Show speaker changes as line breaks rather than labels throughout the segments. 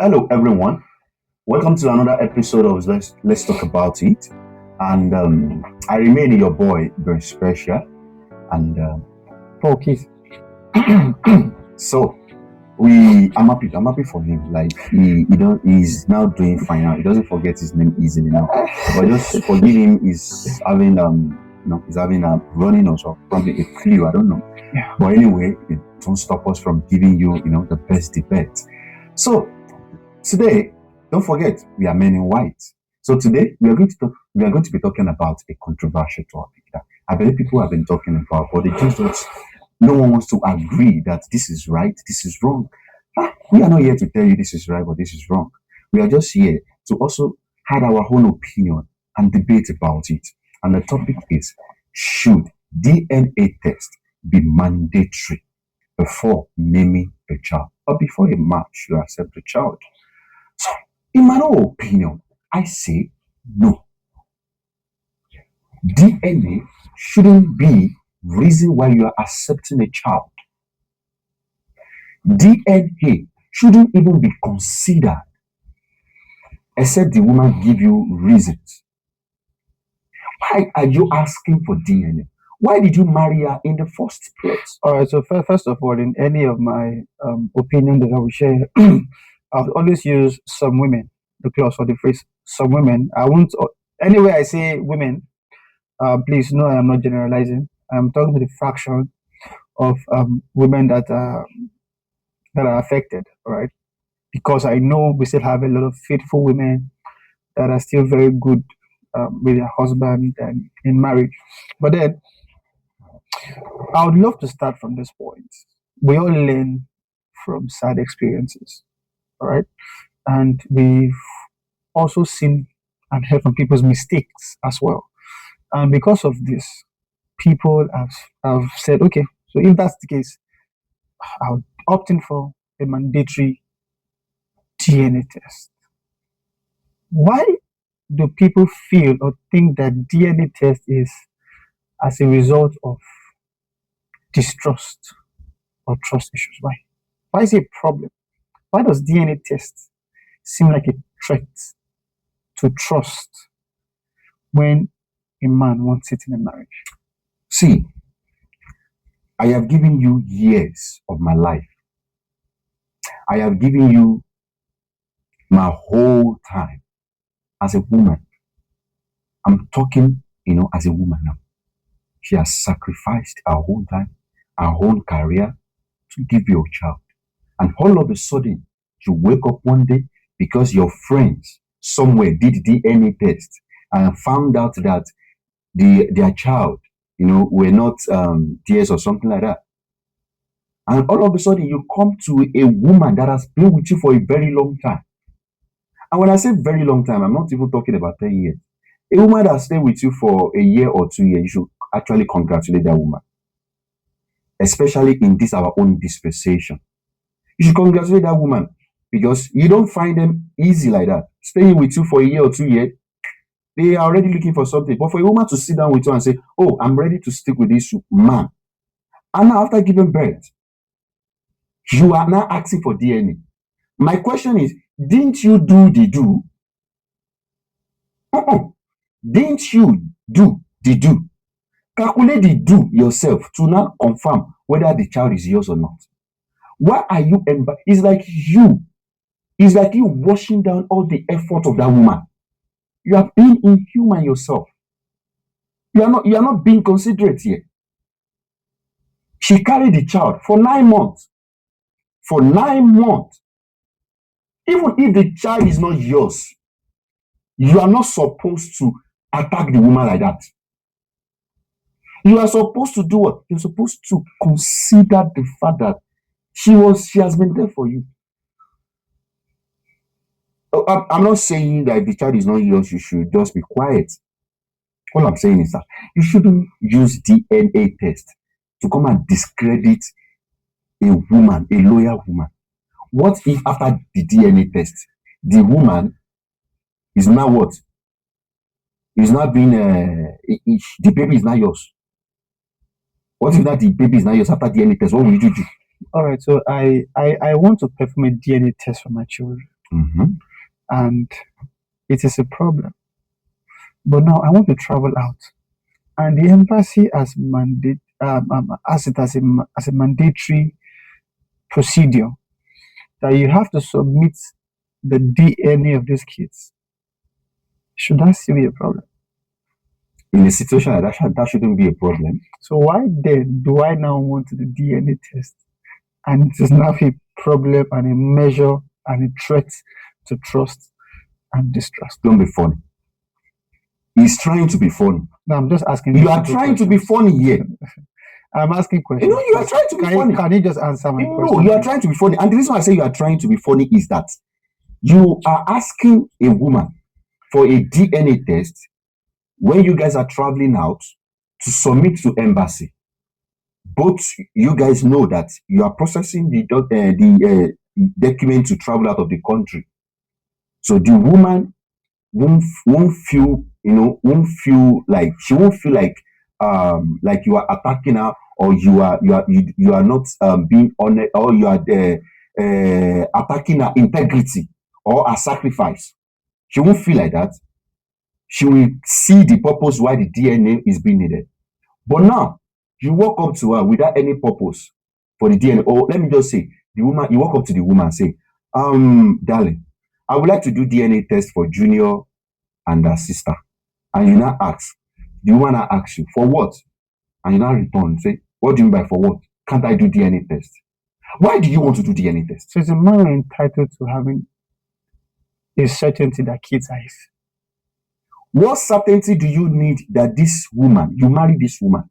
Hello, everyone. Welcome to another episode of Let's Talk About It. And I remain your boy, very special. And
Paul Keith.
so I'm happy for him. Like he's now doing fine now. He doesn't forget his name easily now. But just forgive him. He's having he's having a running or probably a flu. I don't know.
Yeah.
But anyway, it don't stop us from giving you the best debate. So today, don't forget, we are men in white. So today we are going to be talking about a controversial topic that I believe people have been talking about, but they just don't, no one wants to agree that this is right, this is wrong. We are not here to tell you this is right or this is wrong. We are just here to also have our own opinion and debate about it. And the topic is, should DNA test be mandatory before naming a child or before a man should accept a child? So, in my own opinion, I say no. DNA shouldn't be reason why you are accepting a child. DNA shouldn't even be considered except the woman give you reasons. Why are you asking for DNA? Why did you marry her in the first place?
All right. So first of all, in any of my opinion that I will share, I'll always use some women, the clause or the phrase some women. I won't. Anyway, I say women. Please know I am not generalizing. I'm talking to the fraction of women that are affected. All right, because I know we still have a lot of faithful women that are still very good with their husband and in marriage. But then I would love to start from this point. We all learn from sad experiences, all right? And we've also seen and heard from people's mistakes as well. And because of this, people have said, okay, so if that's the case, I would opt in for a mandatory DNA test. Why do people feel or think that DNA test is as a result of distrust or trust issues? Why? Why is it a problem? Why does DNA test seem like a threat to trust when a man wants it in a marriage?
See, I have given you years of my life. I have given you my whole time as a woman. I'm talking, as a woman now. She has sacrificed her whole time, her whole career to give you a child. And all of a sudden, you wake up one day because your friends somewhere did DNA test and found out that their child, were not theirs or something like that. And all of a sudden, you come to a woman that has been with you for a very long time. And when I say very long time, I'm not even talking about 10 years. A woman that stayed with you for a year or 2 years, you should actually congratulate that woman. Especially in this our own dispensation. You should congratulate that woman because you don't find them easy like that. Staying with you for a year or 2 years, they are already looking for something. But for a woman to sit down with you and say, oh, I'm ready to stick with this man. And now after giving birth, you are now asking for DNA. My question is, didn't you do the do? Didn't you do the do? Calculate the do yourself to now confirm whether the child is yours or not. Why are you it's like you washing down all the effort of that woman. You are being inhuman yourself. You are not being considerate here. She carried the child for 9 months. For 9 months. Even if the child is not yours, you are not supposed to attack the woman like that. You are supposed to do what? You're supposed to consider the fact that she has been there for you. I'm not saying that if the child is not yours, you should just be quiet. All I'm saying is that you shouldn't use DNA test to come and discredit a woman, a loyal woman. What if after the DNA test, the woman is now what? Is not being the baby is not yours. What if that the baby is not yours after DNA test? What will you do?
All right, so I want to perform a DNA test for my children.
Mhm.
and it is a problem. But now I want to travel out, and the embassy has it as a mandatory procedure that you have to submit the DNA of these kids. Should that still be a problem?
In a situation like that shouldn't be a problem.
So why then do I now want the DNA test, and it is now a problem and a measure and a threat to trust and distrust?
Don't be funny. He's trying to be funny.
No, I'm just asking.
You are trying to be funny here.
I'm asking questions.
You know, you are trying to be funny.
Can you just answer my question?
No, you are trying to be funny. And the reason why I say you are trying to be funny is that you are asking a woman for a DNA test when you guys are traveling out to submit to embassy. Both you guys know that you are processing the document to travel out of the country. So the woman won't feel, won't feel like she won't feel like you are attacking her, or you are not being honest, or you are attacking her integrity or her sacrifice. She won't feel like that. She will see the purpose why the DNA is being needed. But now you walk up to her without any purpose for the DNA, or let me just say, the woman, you walk up to the woman and say, darling, I would like to do DNA test for Junior and her sister. And you now ask, the woman now asks you, for what? And you now return and say, what do you mean by for what? Can't I do DNA test? Why do you want to do DNA test?
So is a man entitled to having a certainty that kids are his?
What certainty do you need that this woman, you marry this woman,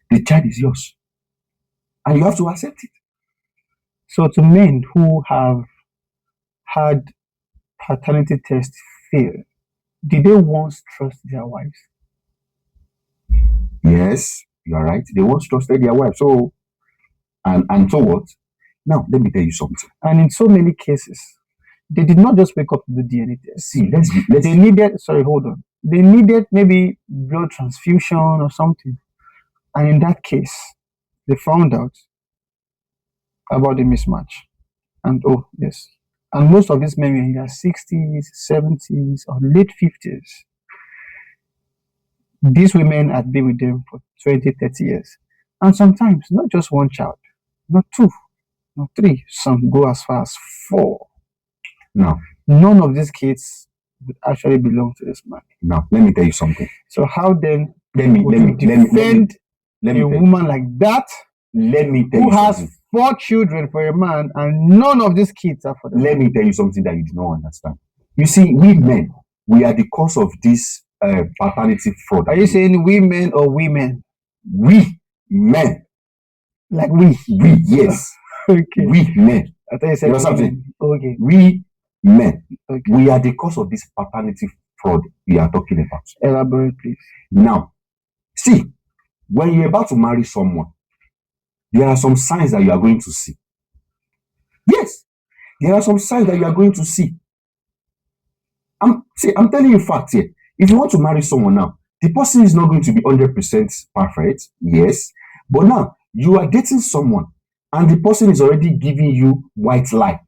the child is yours, and you have to accept it?
So to men who have had paternity tests fail, did they once trust their wives?
Yes, you are right. They once trusted their wife. So, and so what? Now, let me tell you something.
And in so many cases, they did not just wake up to the DNA test.
See,
they needed, sorry, hold on. They needed maybe blood transfusion or something. And in that case, they found out about the mismatch. And oh, yes. And most of these men were in their 60s, 70s, or late 50s. These women had been with them for 20, 30 years. And sometimes, not just one child, not two, not three. Some go as far as 4.
Now,
none of these kids would actually belong to this man.
Now, let me tell you something.
So how then
let me
defend a woman like that?
Let me tell
who
you
has
something.
4 children for a man, and none of these kids are for them.
Let me tell you something that you do not understand. You see, we men, we are the cause of this paternity fraud.
Are you saying we men or women?
We men.
Like we?
We, yes.
Okay.
We men.
I thought you said
something.
Okay.
We men.
Okay.
We are the cause of this paternity fraud we are talking about.
Elaborate, please.
Now, see, when you're about to marry someone, there are some signs that you are going to see. Yes, there are some signs that you are going to see. I'm telling you facts here. If you want to marry someone now, the person is not going to be 100% perfect. Yes, but now you are dating someone, and the person is already giving you white lie.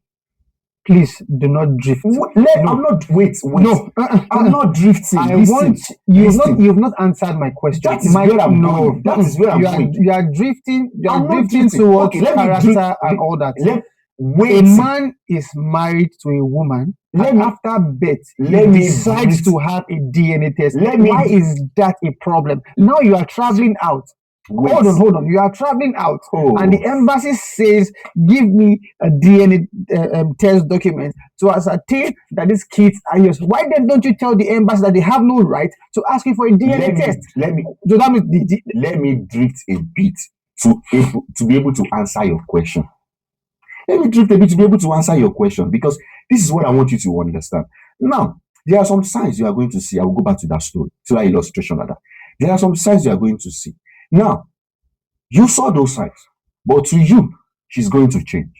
Please do not drift.
I'm not. Wait.
No,
I'm not drifting.
You've not answered my question.
That is where I'm going. That is where I'm going.
You are drifting. You are drifting towards character and all that. A man is married to a woman, and after birth, he decides to have a DNA test. Why is that a problem? Now you are traveling out. Hold on. You are traveling out, and the embassy says, "Give me a DNA test document to ascertain that these kids are yours." Why then don't you tell the embassy that they have no right to ask you for a DNA test?
Let me drift a bit to be able to answer your question. Let me drift a bit to be able to answer your question, because this is what I want you to understand. Now, there are some signs you are going to see. I will go back to that story, to that illustration like that. There are some signs you are going to see. Now, you saw those signs, but to you, she's going to change.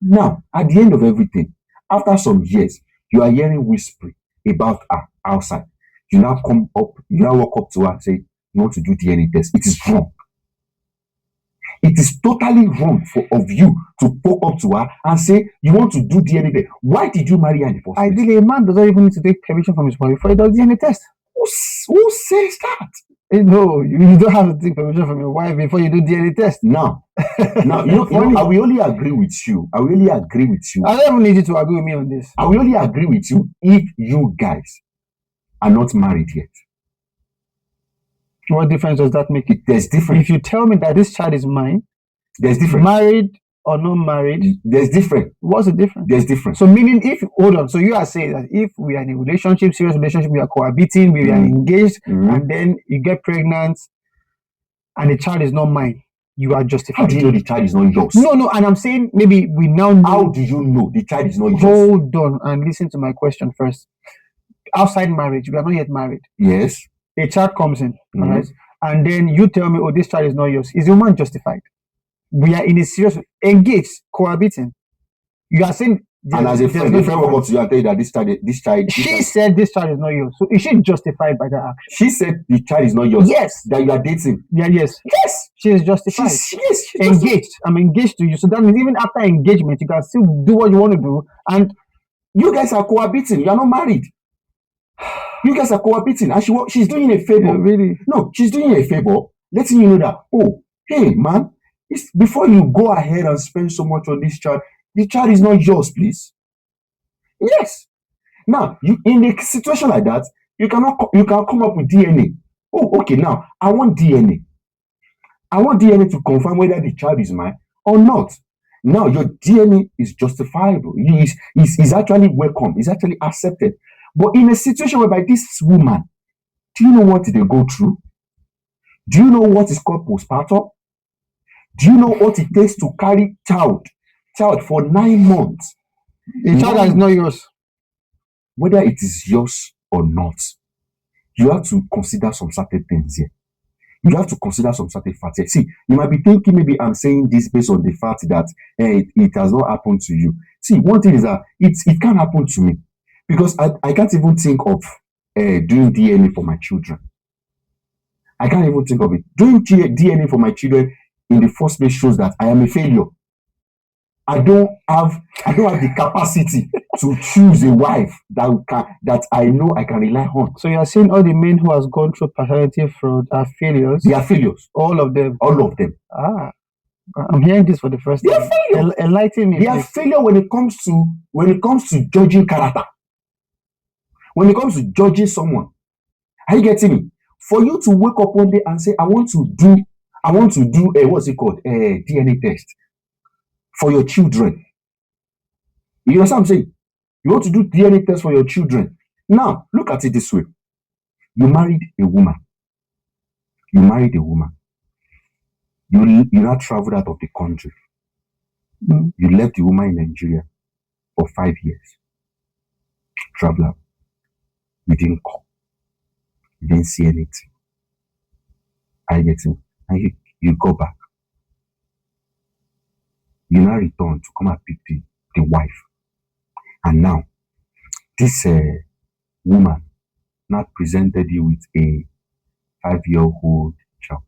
Now, at the end of everything, after some years, you are hearing whispering about her outside. You now come up, you now walk up to her and say, "You want to do DNA test?" It is wrong. It is totally wrong of you to poke up to her and say you want to do DNA test. Why did you marry her in the first place?
Ideally, a man doesn't even need to take permission from his wife before he does DNA test.
Who says that?
No, you don't have to take permission from your wife before you do DNA test.
Now, I will only agree with you. I will only agree with you.
I don't even need you to agree with me on this.
I will only agree with you if you guys are not married yet.
What difference does that make?
There's difference.
If you tell me that this child is mine,
there's difference.
Married or not married,
there's difference.
What's the difference?
There's difference.
So meaning, so you are saying that if we are in a relationship, serious relationship, we are cohabiting, we are engaged, and then you get pregnant, and the child is not mine, you are justified.
How do you know the child is not yours?
No, and I'm saying maybe we now know.
How do you know the child is not yours?
Hold on and listen to my question first. Outside marriage, we are not yet married.
Yes.
A child comes in, right? And then you tell me, oh, this child is not yours. Is the woman justified? We are in a serious, engaged, cohabiting. You are saying,
and as a friend, walk up to you and tell you that this child.
She said this child is not yours. So is she justified by that action?
She said the child is not yours.
Yes.
That you are dating.
Yeah, yes.
Yes.
She is justified.
She's
engaged. I'm engaged to you. So that means even after engagement, you can still do what you want to do. And
you guys are cohabiting. You are not married. You guys are cohabiting. And she's doing a favor.
Yeah, really?
No, she's doing a favor, letting you know that, oh, hey, man, before you go ahead and spend so much on this child, the child is not yours, please. Yes. Now, in a situation like that, you can come up with DNA. Oh, okay. Now, I want DNA. I want DNA to confirm whether the child is mine or not. Now, your DNA is justifiable. Is actually welcome. Is actually accepted. But in a situation whereby this woman, do you know what they go through? Do you know what is called postpartum? Do you know what it takes to carry child for 9 months?
A child that is not yours.
Whether it is yours or not, you have to consider some certain things here. You have to consider some certain facts here. See, you might be thinking maybe I'm saying this based on the fact that it has not happened to you. See, one thing is that it can happen to me because I can't even think of doing DNA for my children. I can't even think of it. Doing DNA for my children in the first place shows that I am a failure. I don't have the capacity to choose a wife that I know I can rely on.
So you are saying all the men who has gone through paternity fraud are failures?
They are failures.
All of them?
All of them.
Ah. I'm hearing this for the first time.
They are failures.
Enlighten me.
They are failure when it comes to judging character. When it comes to judging someone. Are you getting me? For you to wake up one day and say, I want to do what's it called? DNA test for your children. You know what I'm saying? You want to do DNA test for your children. Now, look at it this way. You married a woman. You now traveled out of the country. You left the woman in Nigeria for 5 years. Travel out. You didn't come. You didn't see anything. I get it. And you go back. You now return to come and pick the wife. And now, this woman now presented you with a 5-year-old child.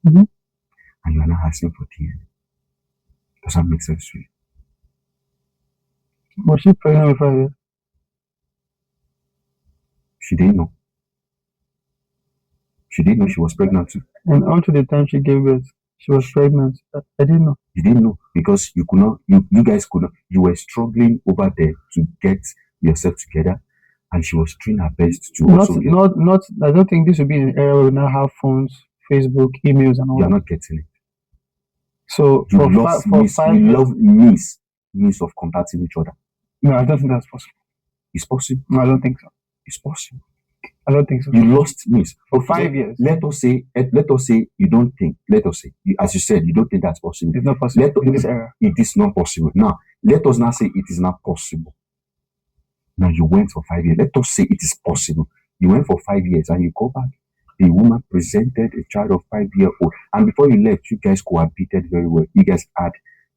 And you are now asking for DNA. Does that make sense to you?
Was she pregnant with 5 years?
She didn't know. She didn't know she was pregnant too.
And until the time she gave birth, she was pregnant. I didn't know.
You didn't know because you could not. You guys could not. You were struggling over there to get yourself together, and she was trying her best to
not. I don't think this would be an era where we now have phones, Facebook, emails, and all.
You are not getting it.
So
you lost means of contacting each other.
No, I don't think that's possible.
It's possible.
No, I don't think so.
It's possible.
I don't think so.
You lost means
for 5 years.
Let us say you don't think. Let us say, as you said, you don't think that's possible.
It's not possible in this era.
It is not possible. Now, let us not say it is not possible. Now you went for 5 years. Let us say it is possible. You went for 5 years and you go back. The woman presented a child of 5-year-old, and before you left, you guys cohabited very well. You guys had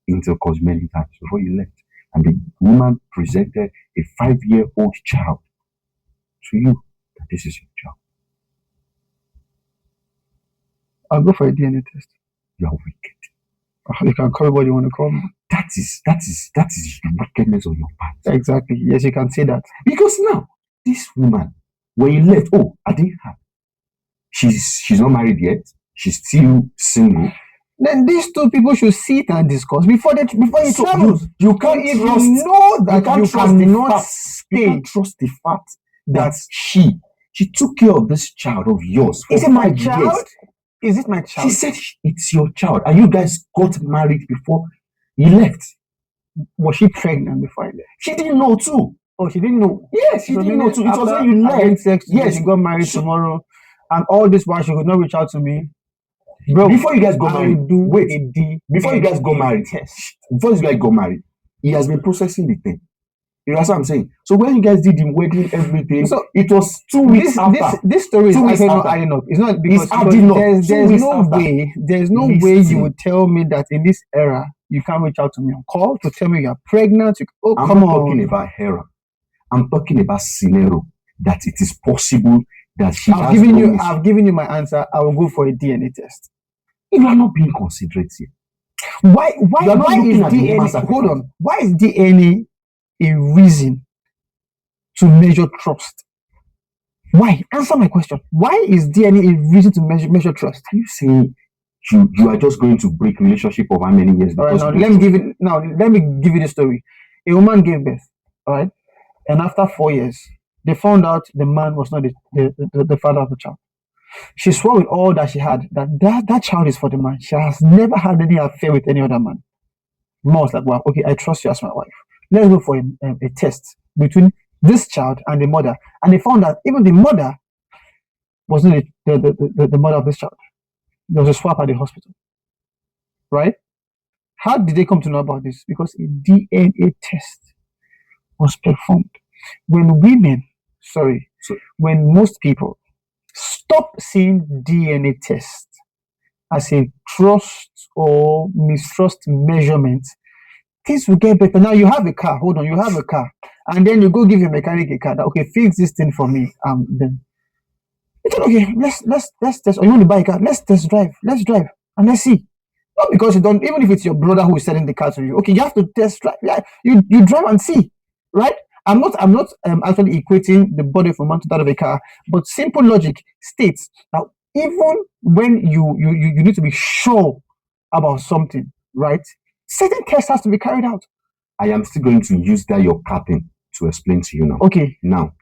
intercourse many times before you left, and the woman presented a 5-year-old child to you that this is your child.
I'll go for a DNA test.
You are wicked.
You can call it what you want to call me.
That is the wickedness of your part.
Exactly. Yes, you can say that.
Because now, this woman, when you left, I didn't have. She's not married yet. She's still single.
Then these two people should sit and discuss before you travel.
You can't
If
trust.
you know that you cannot
You can't trust the fact that she took care of this child of yours.
Is it my
5
child?
years.
Is it my child?
She said it's your child, and you guys got married before you left.
Was she pregnant before I left?
She didn't know too.
Oh, she didn't know.
Yes, she didn't know too. It was when you left.
Sex,
Yes,
she got married tomorrow, and all this while she could not reach out to me. Bro,
before you guys got married, before you guys got married, before you guys got married, he has been processing the thing. You know what I'm saying? So when you guys did the wedding, everything, so it was 2 weeks after.
This story is actually not adding up. It's not because there's no way you would tell me that in this era you can't reach out to me on call to tell me you're pregnant.
I'm not talking about Hera. I'm talking about scenario that it is possible that she
I've given you my answer. I will go for a DNA test.
You are not being considerate here.
Why is DNA? Hold on. Why is DNA a reason to measure trust? Why? Answer my question. Why is DNA a reason to measure trust?
Are you saying you are just going to break relationship of how many years?
All right, let me give you the story. A woman gave birth, all right, and after 4 years, they found out the man was not the father of the child. She swore with all that she had that child is for the man. She has never had any affair with any other man. The man was like, well, okay, I trust you as my wife. Let's go for a test between this child and the mother. And they found that even the mother wasn't the mother of this child. There was a swap at the hospital. Right? How did they come to know about this? Because a DNA test was performed. When most people stop seeing DNA tests as a trust or mistrust measurement, things will get better. Now you have a car. Hold on, you have a car, and then you go give your mechanic a car. That, okay, fix this thing for me. Then it's okay. Let's test. Or you want to buy a car? Let's test drive. Let's drive and let's see. Not because you don't. Even if it's your brother who is selling the car to you, okay, you have to test drive. Yeah, you drive and see, right? I'm not actually equating the body of a man to that of a car, but simple logic states that even when you need to be sure about something, right? Certain tests has to be carried out.
I am still going to use that your car thing to explain to you now.
Okay.
Now,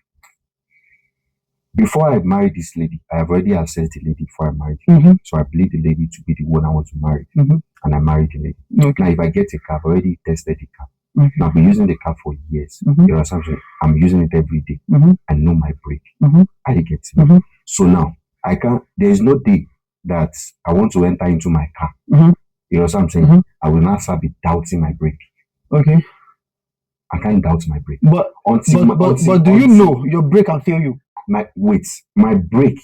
before I married this lady, I have already assessed the lady before I married her.
Mm-hmm.
So I believe the lady to be the one I want to marry.
Mm-hmm.
And I married the lady.
Okay.
Now, if I get a car, I've already tested the car.
Mm-hmm.
Now, I've been using the car for years.
Mm-hmm.
You know something? I'm using it every day.
Mm-hmm.
I know my brake.
Mm-hmm.
I get it.
Mm-hmm.
So now, there is no day that I want to enter into my car.
Mm-hmm.
You know what I'm saying?
Mm-hmm.
I will not start be doubting my brake.
Okay.
I can't doubt my brake.
But do you know your brake can fail you?
My brake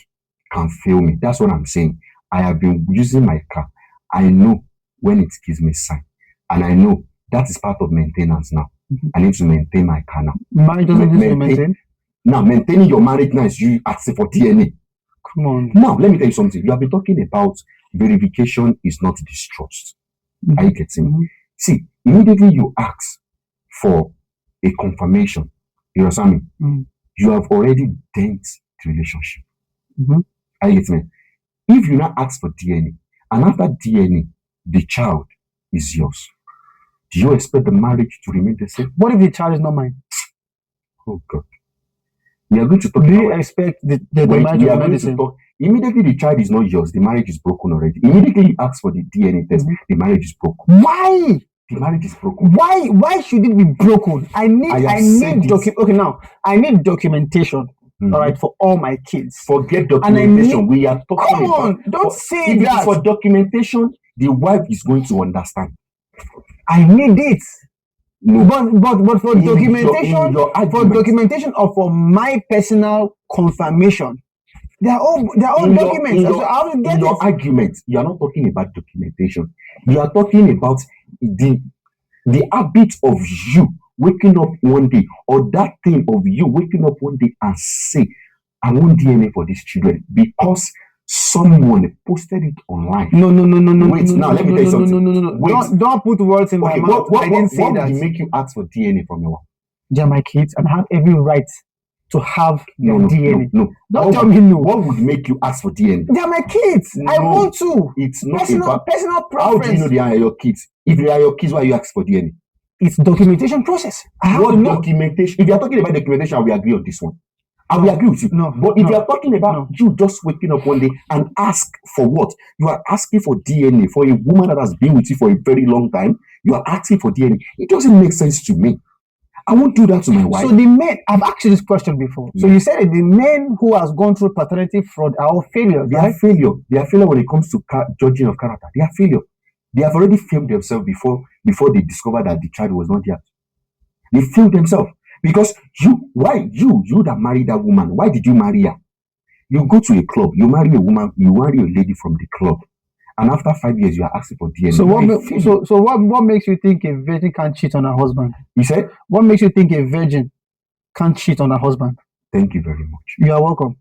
can fail me. That's what I'm saying. I have been using my car. I know when it gives me sign. And I know that is part of maintenance now. Mm-hmm. I need to maintain my car now.
Marriage doesn't need to maintain?
Now, maintaining your marriage now is you asking for DNA.
Come on.
Now, let me tell you something. You have been talking about verification is not distrust. Mm-hmm. Are you getting me? Mm-hmm. See, immediately you ask for a confirmation, you know what I mean? Mm-hmm. You have already dent the relationship.
Mm-hmm.
Are you getting me? If you now ask for DNA, and after DNA, the child is yours, do you expect the marriage to remain the same?
What if the child is not mine?
Oh God. We are going to talk.
Do you expect the marriage to remain the same?
Immediately the child is not yours, the marriage is broken already. Immediately you ask for the DNA test, mm-hmm. The marriage is broken.
Why?
The marriage is broken.
Why should it be broken? I need documentation. Mm-hmm. All right, for all my kids.
Forget documentation. We are talking
come on,
about.
Don't say
if
that.
For documentation, the wife is going to understand.
I need it.
No.
But for documentation, documentation or for my personal confirmation, they're all documents.
Your argument, you are not talking about documentation. You are talking about the habit of you waking up one day, or that thing of you waking up one day and say, I want DNA for these children because someone posted it online.
No.
Wait, now let me tell you something.
No.
Wait.
Don't put words in my
Okay,
mouth. I didn't say
what
that.
would make you ask for DNA from your wife?
They're my kids and I have every right to have their
No,
DNA.
no.
Don't tell me no.
What would make you ask for DNA?
They're my kids. I
No,
want to.
It's not
Personal
about. How
preference.
do you know they are your kids? If they are your kids, why are you asking for DNA?
It's documentation process. I have
What
to know.
documentation? If you are talking about documentation, I will agree on this one. I will agree with you.
No,
But if
no,
you are talking about
no.
you just waking up one day and ask for what? You are asking for DNA for a woman that has been with you for a very long time. You are asking for DNA. It doesn't make sense to me. I won't do that to my wife.
So the men, I've asked you this question before. So
Yeah.
you said that the men who has gone through paternity fraud are all failures,
They
right?
are failure. They are failure when it comes to judging of character. They are failure. They have already failed themselves before they discover that the child was not theirs. They failed themselves because you that married that woman, why did you marry her? You go to a club, you marry a woman, you marry a lady from the club, and after 5 years you are asking for DNA.
So what makes you think a virgin can't cheat on her husband?
You said?
What makes you think a virgin can't cheat on her husband?
Thank you very much.
You are welcome.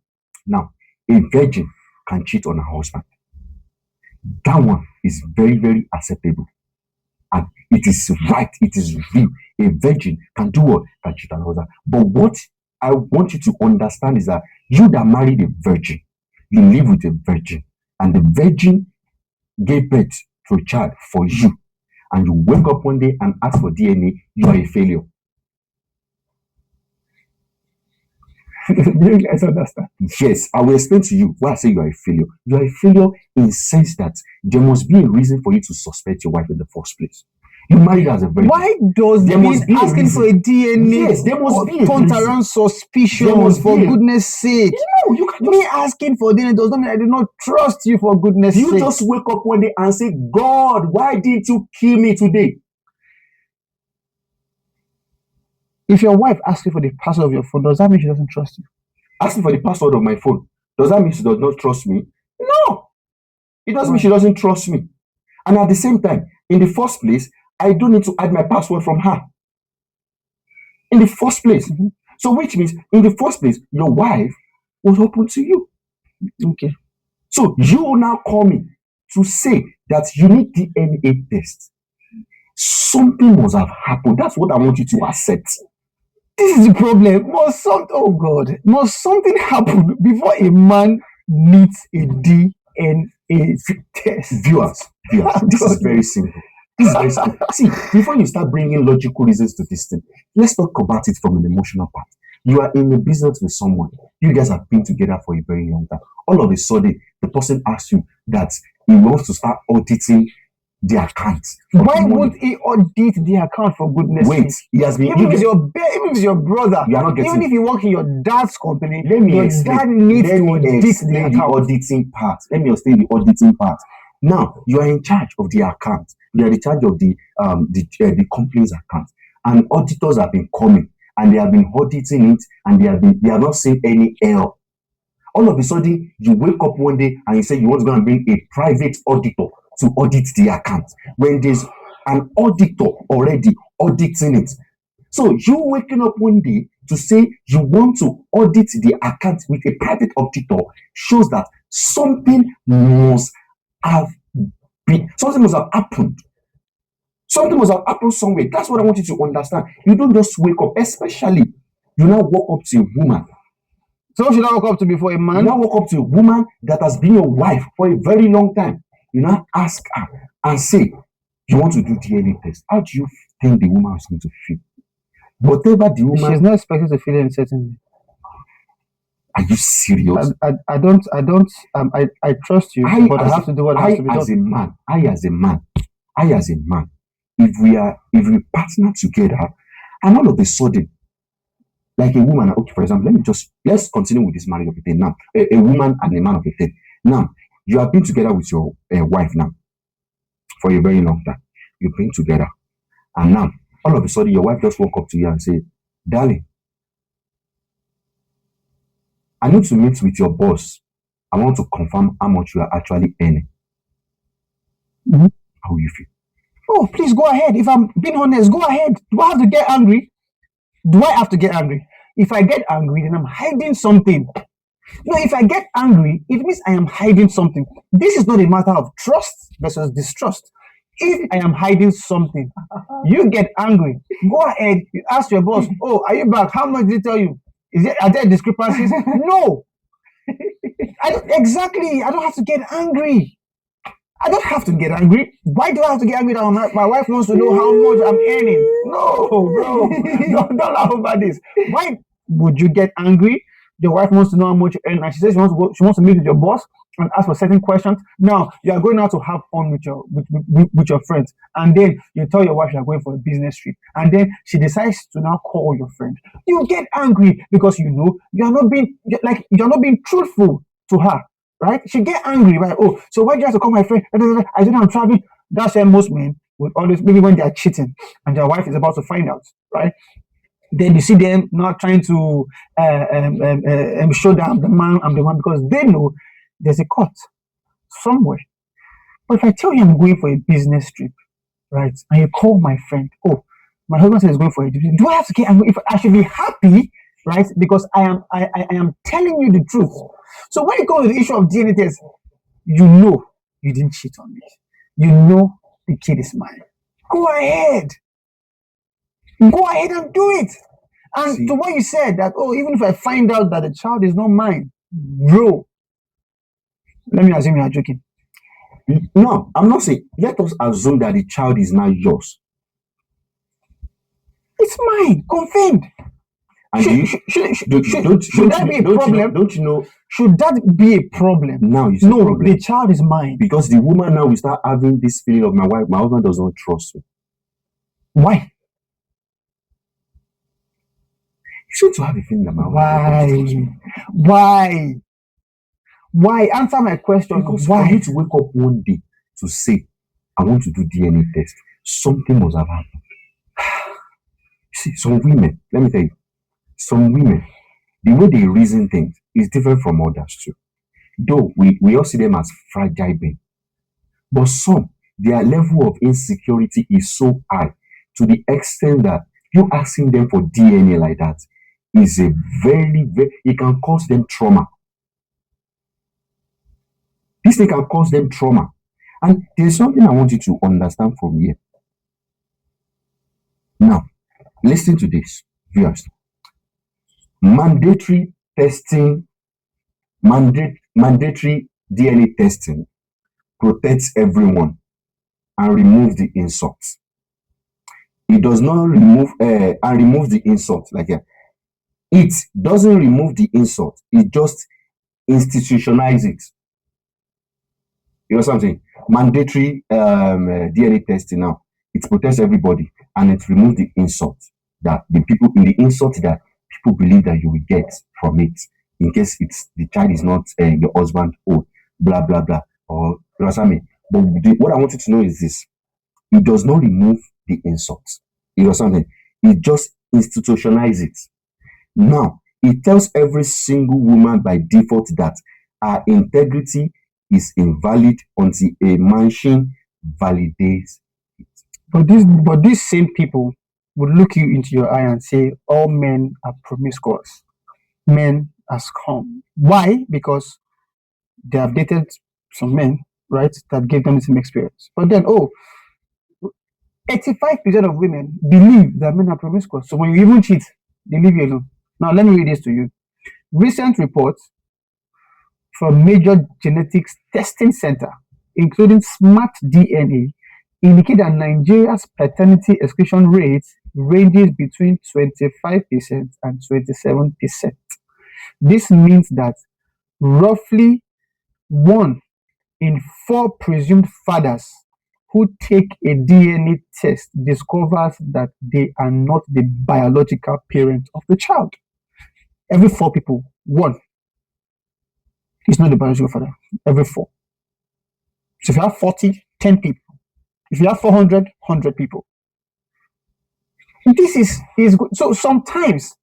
Now, a virgin can cheat on her husband. That one is very, very acceptable. And it is right, it is real. A virgin can do what? Can cheat on her husband. But what I want you to understand is that you that married a virgin, you live with a virgin, and the virgin gave birth to a child for you, and you wake up one day and ask for DNA, you are a failure.
You guys understand?
Yes, I will explain to you why I say you are a failure. You are a failure in the sense that there must be a reason for you to suspect your wife in the first place. You married her as a virgin.
Why does
There must be a
asking for a DNA
Yes, there must be a
turn
reason.
around suspicion,
There must
for
be a-
goodness sake?
No, you can
Me asking for DNA does not mean I do not trust you, for goodness
You
sake.
just wake up one day and say, God, why didn't you kill me today?
If your wife asks you for the password of your phone, does that mean she doesn't trust you?
Asking for the password of my phone, does that mean she does not trust me? No. It doesn't mean she doesn't trust me. And at the same time, in the first place, I don't need to hide my password from her. In the first place.
Mm-hmm.
So which means, in the first place, your wife was open to you.
Okay.
So you will now call me to say that you need DNA test. Something must have happened. That's what I want you to accept.
This is the problem. Must something happen before a man needs a DNA test?
Viewers, this is very simple. This is very simple. See, before you start bringing logical reasons to this thing, let's talk about it from an emotional part. You are in a business with someone. You guys have been together for a very long time. All of a sudden, the person asks you that he wants to start auditing the account.
Why would he audit the account, for goodness
Wait,
sake?
he has been.
Even if it's your brother,
You are not getting.
even if you work in your dad's company,
Let me
your
explain.
dad needs
Let
to
me
audit the
explain the
account.
auditing part. Let me explain the auditing part. Now you are in charge of the account. You are in charge of the company's account, and auditors have been coming and they have been auditing it, and they have not seen any error. All of a sudden, you wake up one day and you say you want to go and bring a private auditor to audit the account when there's an auditor already auditing it. So you waking up one day to say you want to audit the account with a private auditor shows that something must have happened. Something must have happened somewhere. That's what I want you to understand. You don't just wake up, especially you now walk up to a woman.
So should I walk up to before a man?
You now walk up to a woman that has been your wife for a very long time. You now ask her and say, you want to do DNA test. How do you think the woman is going to feel? Whatever the woman...
She's not expected to feel any certain way.
Are you serious?
I trust you, but I have to do what has to be done.
I as a man, if we partner together, and all of a sudden, like a woman, okay, for example, let's continue with this marriage of a thing now. A woman and a man of a thing. Now, you have been together with your wife now for a very long time. You've been together, and now all of a sudden your wife just walk up to you and say, darling, I need to meet with your boss. I want to confirm how much you are actually earning.
Mm-hmm.
How will you feel?
Oh, please go ahead. If I'm being honest, go ahead. Do I have to get angry? If I get angry, then I'm hiding something. No, if I get angry, it means I am hiding something. This is not a matter of trust versus distrust. If I am hiding something, you get angry. Go ahead, you ask your boss, "Oh, are you back? How much did he tell you? Are there discrepancies?" No, exactly. I don't have to get angry. I don't have to get angry. Why do I have to get angry that my wife wants to know how much I'm earning? No, bro. Don't laugh about this. Why would you get angry? Your wife wants to know how much you earn, and she says she wants to meet with your boss and ask for certain questions. Now you are going out to have fun with your friends, and then you tell your wife you are going for a business trip, and then she decides to now call your friend. You get angry because you know you're not being truthful to her. Right? She get angry, right? Oh, so why do you have to call my friend? I don't know, I'm traveling. That's why most men would always, maybe when they are cheating and their wife is about to find out, right? Then you see them not trying to show that I'm the one, because they know there's a cut somewhere. But if I tell you I'm going for a business trip, right, and you call my friend, oh, my husband says he's going for a trip, do I have to get angry? If I should be happy, right? Because I am telling you the truth. So when it comes to the issue of DNA test, you know you didn't cheat on me. You know the kid is mine. Go ahead. Go ahead and do it. And to what you said that, oh, even if I find out that the child is not mine, bro, let me assume you are joking.
No, I'm not saying. Let us assume that the child is now yours.
It's mine, confirmed.
And
should that be a problem?
Don't you know?
Should that be a problem?
Now it's
no,
a problem.
The child is mine.
Because the woman now will start having this feeling of my husband does not trust me.
Why?
You should have a feeling that my husband
Why? Answer my question.
Because
why?
For you to wake up one day to say, I want to do DNA test, something must have happened. See, some women, let me tell you, some women, the way they reason things is different from others too. Though we all see them as fragile beings. But some, their level of insecurity is so high to the extent that you asking them for DNA like that is a it can cause them trauma. This thing can cause them trauma. And there's something I want you to understand from here. Now, listen to this, viewers. Mandatory DNA testing protects everyone and removes the insults. It does not remove and remove the insult. It doesn't remove the insult. It just institutionalizes it. You know something? Mandatory DNA testing now. It protects everybody and it removes the insult that the insult that people believe that you will get from it in case the child is not your husband or blah blah blah, or you know what I mean. But what I want you to know is this: it does not remove the insult. You know something? It just institutionalizes it. Now it tells every single woman by default that her integrity is invalid until a machine validates it.
But these same people would look you into your eye and say all men are promiscuous. Men are scum. Why? Because they have dated some men, right, that gave them the same experience. But then, 85% of women believe that men are promiscuous. So when you even cheat, they leave you alone. Now, let me read this to you. Recent reports from major genetics testing center, including Smart DNA, indicate that Nigeria's paternity exclusion rate ranges between 25% and 27%. This means that roughly 1 in 4 presumed fathers who take a DNA test discovers that they are not the biological parent of the child. Every 4 people, 1 is not the biological father. Every 4. So if you have 40, 10 people. If you have 400, 100 people. This is good. So sometimes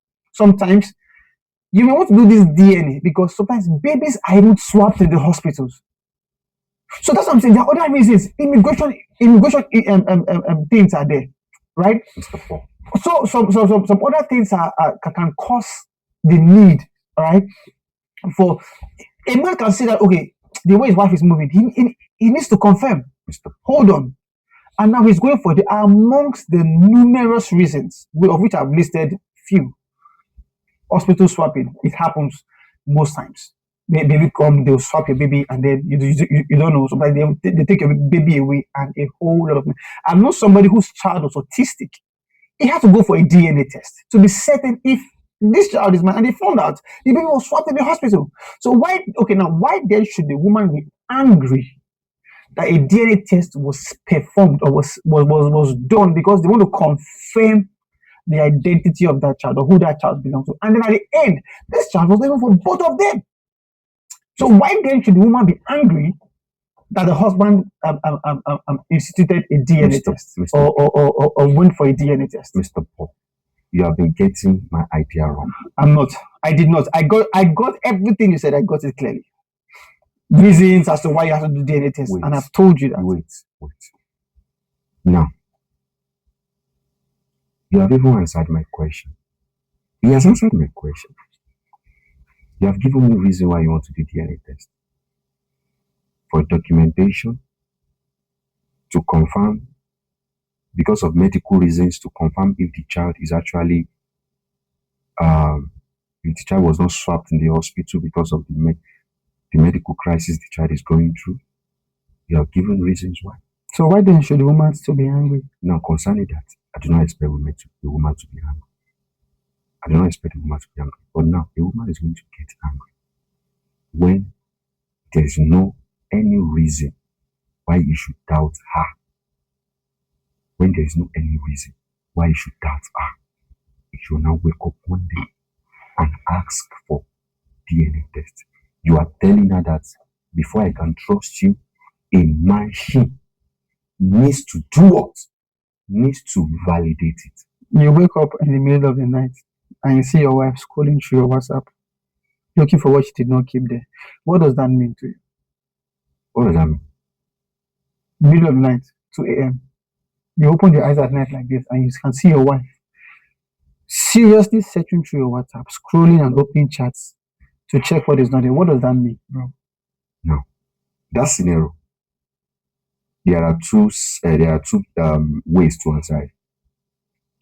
you may want to do this DNA because sometimes babies are even swapped in the hospitals. So that's what I'm saying. There are other reasons. Immigration things are there, right? So some other things can cause the need, right, For a man can say that, okay, the way his wife is moving, he needs to confirm.
Mr.
Hold on. And now he's going for the amongst the numerous reasons, of which I've listed few. Hospital swapping, it happens most times. Baby come, they'll swap your baby, and then you don't know. Sometimes they take your baby away, and a whole lot of. I'm not somebody whose child was autistic. He had to go for a DNA test to be certain if this child is mine, and they found out the baby was swapped in the hospital. So why? Okay, now why then should the woman be angry that a DNA test was performed or was done because they want to confirm the identity of that child or who that child belongs to. And then at the end, this child was even for both of them. So why then should the woman be angry that the husband instituted a DNA test or went for a DNA test?
Mr. Paul, you have been getting my idea wrong.
I'm not. I did not. I got everything you said. I got it clearly. Reasons as to why you have to do DNA test, and I've told you that.
Wait. Now, you have even answered my question. He has answered my question. You have given me reason why you want to do DNA test. For documentation, to confirm, because of medical reasons, to confirm if the child is actually, if the child was not swapped in the hospital because of the medical crisis the child is going through. You have given reasons why.
So why then should the woman still be angry?
Now, concerning that, I do not expect the woman to be angry. I do not expect the woman to be angry. But now, the woman is going to get angry when there is no any reason why you should doubt her. When there is no any reason why you should doubt her, you should now wake up one day and ask for DNA test. You are telling her that before I can trust you, a machine needs to do what? Needs to validate it.
You wake up in the middle of the night and you see your wife scrolling through your WhatsApp, looking for what she did not keep there. What does that mean to you?
What does that mean?
Middle of the night, 2 a.m. You open your eyes at night like this and you can see your wife seriously searching through your WhatsApp, scrolling and opening chats to check what is not there. What does that mean, bro?
No. That scenario, there are two ways to answer it.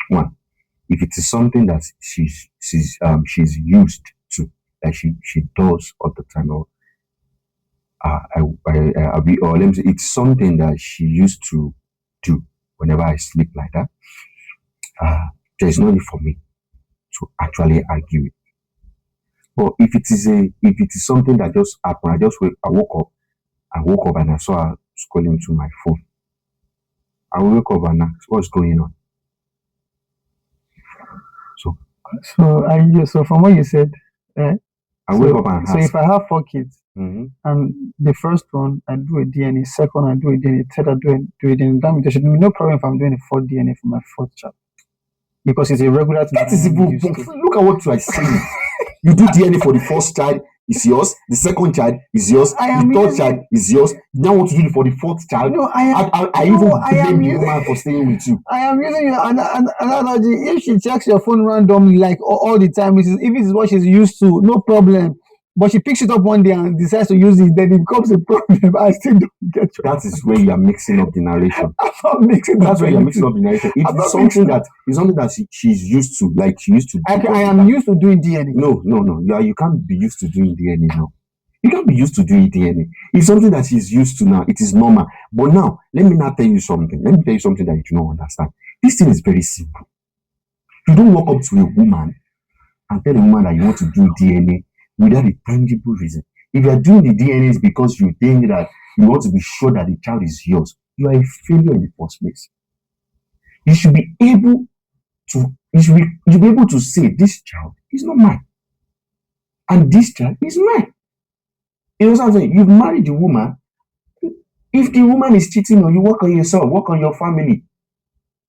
One, if it is something that she's used to, that she does all the time, or or let me say it's something that she used to do whenever I sleep like that, there's no need for me to actually argue it. But if it is something that just happened, I woke up and I saw her scrolling through my phone. I will wake up and ask, what's going on?
So from what you said, right?
I wake up and ask.
So if I have 4 kids, and the first one I do a DNA, second I do a DNA, third I do a DNA, that means there should be no problem if I'm doing a 4th DNA for my 4th child, because it's a regular thing.
That is even look at what you are saying. You do DNA for the first child, it's yours. The second child is yours. The third child is yours. You now want to do it for the 4th child.
No,
I even blame the woman for staying with you.
I am using your analogy. If she checks your phone randomly, like all the time, if it is what she's used to, no problem. But she picks it up one day and decides to use it, then it becomes a problem. I still don't get you.
That is where you are mixing up the narration.
I'm not mixing.
That's where you are mixing up the narration. It's something that she's used to, like she used to.
I am used to doing DNA.
No. You can't be used to doing DNA now. You can't be used to doing DNA. It's something that she's used to now. It is normal. But now, let me now tell you something. Let me tell you something that you do not understand. This thing is very simple. You don't walk up to a woman and tell a woman that you want to do DNA without a tangible reason. If you are doing the DNA is because you think that you want to be sure that the child is yours, you are a failure in the first place. You should be able to say this child is not mine, and this child is mine. You know what I'm saying? You've married the woman. If the woman is cheating on you, work on yourself, work on your family.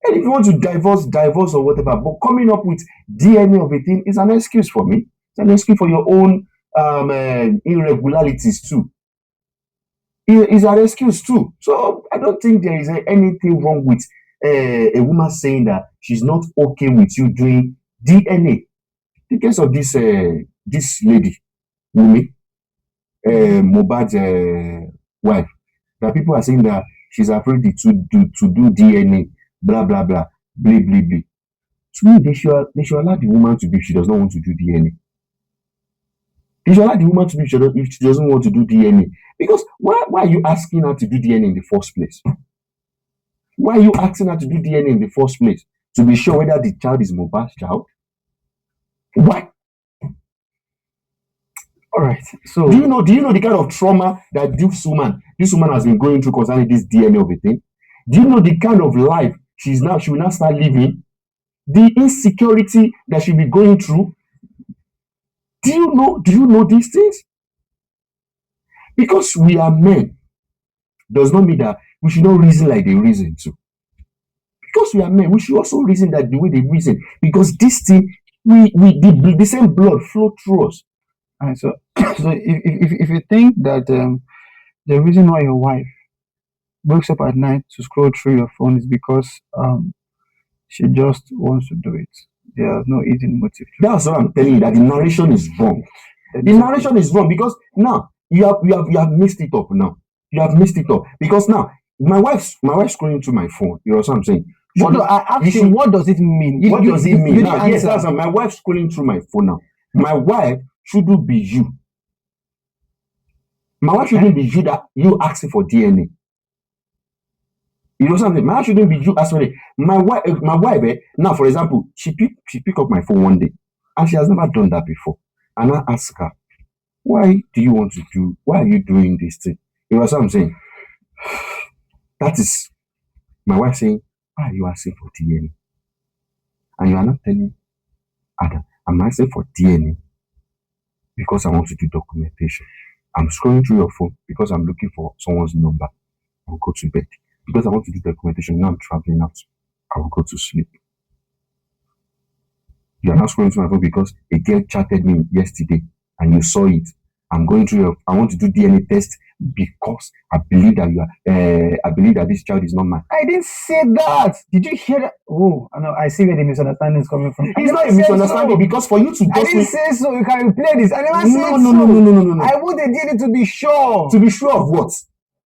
And if you want to divorce or whatever. But coming up with DNA of a thing is an excuse for me. It's an excuse for your own irregularities too. It's an excuse too. So I don't think there is anything wrong with a woman saying that she's not okay with you doing DNA. The case of this lady, Wumi, Mohbad's wife, that people are saying that she's afraid to do DNA, blah blah blah, blah blah blah. To me, they should allow the woman to be if she does not want to do DNA. They should allow the woman to be if she doesn't want to do DNA. Because why are you asking her to do DNA in the first place? Why are you asking her to do DNA in the first place? To be sure whether the child is Mohbad's child? Why?
All right. So
Do you know the kind of trauma that this woman has been going through concerning this DNA of a thing? Do you know the kind of life she will now start living? The insecurity that she'll be going through? Do you know these things? Because we are men does not mean that we should not reason like they reason too. Because we are men, we should also reason that the way they reason. Because this thing, the same blood flow through us.
all right, so if you think that the reason why your wife wakes up at night to scroll through your phone is because she just wants to do it, there's no hidden motive.
That's what I'm telling you, that the narration is wrong. The narration is wrong because now you have mixed it up now. You have mixed it up because now my wife's scrolling through my phone. You know what I'm saying?
What do, I asked you, what does it mean?
What does it mean?
You
Now,
didn't
yes,
answer.
that's my wife scrolling through my phone now. My wife shouldn't be you. My wife shouldn't be you that you asking for DNA. You know something? My wife shouldn't be you asking for it. My wife, now for example, she pick up my phone one day, and she has never done that before. And I ask her, why are you doing this thing? You know what I'm saying? That is my wife saying, why are you asking for DNA? And you are not telling Adam, I'm asking for DNA because I want to do documentation. I'm scrolling through your phone because I'm looking for someone's number. I will go to bed. Because I want to do documentation, now I'm traveling out. I will go to sleep. You are not scrolling through my phone because a girl chatted me yesterday and you saw it. I want to do DNA test because I believe that this child is not mine.
I didn't say that. Did you hear that? Oh, I know. I see where the misunderstanding is coming from.
It's not a misunderstanding because for you to
I didn't say so. You can replay this. I never said so.
No.
I want the DNA to be sure.
To be sure of what?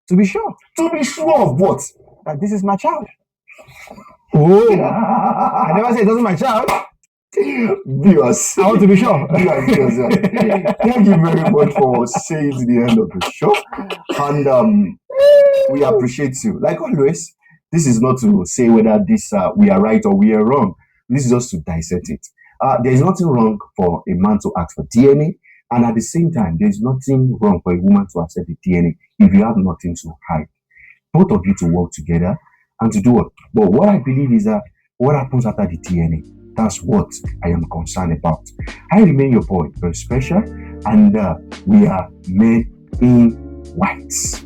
To be sure
To be sure of what?
that this is my child. Oh, I never said it wasn't my child.
Viewers,
I want to be sure.
Thank you very much for saying to the end of the show. And we appreciate you. Like always, this is not to say whether we are right or we are wrong. This is just to dissect it. There is nothing wrong for a man to ask for DNA, and at the same time, there is nothing wrong for a woman to accept the DNA if you have nothing to hide. Both of you to work together and to do what? But what I believe is that what happens after the DNA? That's what I am concerned about. I remain your boy, very special, and we are men in whites.